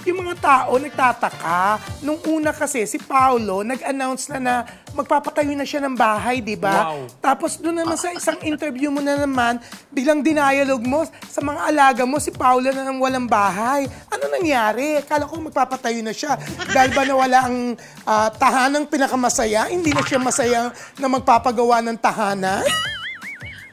yung mga tao nagtataka. Nung una kasi, si Paolo nag-announce na magpapatayo na siya ng bahay, di ba? Wow. Tapos doon naman sa isang interview mo na naman, biglang dinayalog mo sa mga alaga mo, si Paolo na nang walang bahay. Ano nangyari? Kala ko magpapatayo na siya. Dahil ba nawala ang tahanang pinakamasaya? Hindi na siya masaya na magpapagawa ng tahanan?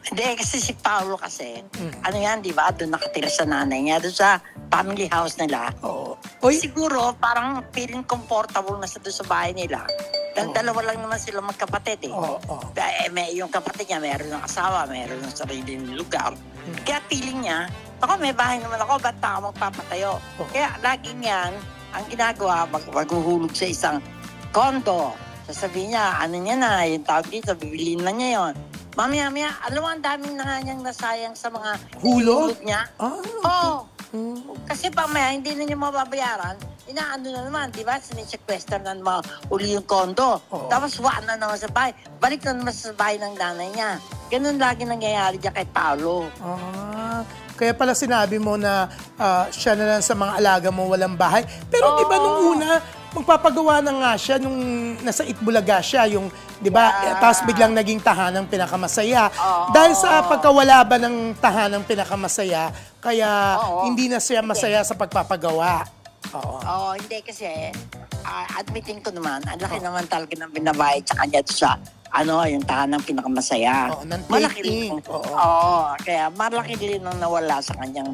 Hindi, kasi si Paolo kasi, ano yan, di ba? Doon nakatira sa nanay niya, doon sa family house nila. Oo. Oy, Siguro, parang feeling comfortable na sa doon sa bahay nila. Dahil dalawa lang naman sila magkapatid eh. Yung kapatid niya, meron ng asawa, meron ng sarili ng lugar. Kaya feeling niya, ako may bahay naman ako, ba't ako magpapatayo? Kaya laging yan, ang ginagawa, maghuhulog sa isang condo. Sasabihin niya, ano niya na, yung tawag dito, bibiliin na niya yon. Mamaya, alam mo, ang daming na nga niyang nasayang sa mga hulog niya. Oo. Kasi pamaya, hindi na niya mababayaran. Inaano na naman, di ba? Sinisequester na naman uli yung kondo. Tapos wala na naman sa bahay. Balik na naman sa bahay ng nanay niya. Ganun lagi nangyayari dyan kay Paolo. Kaya pala sinabi mo na siya na lang sa mga alaga mo walang bahay. Pero di ba nung una, magpapagawa na nga siya nung nasa Itbulaga siya, yung, di ba, tapos biglang naging tahanang pinakamasaya. Dahil sa pagkawala ba ng tahanang pinakamasaya, kaya hindi na siya masaya sa pagpapagawa. Hindi kasi, admitting ko naman, ang laki naman talaga ng binabayad sa kanya sa yung tahanang pinakamasaya. Malaki rin. Kaya malaki din ang nawala sa kanyang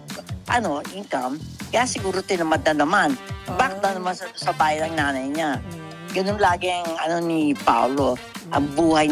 income. Kaya siguro tinamad na naman. Back na naman sa bahay ng nanay niya. Ganun lagi ang ni Paolo, ang buhay.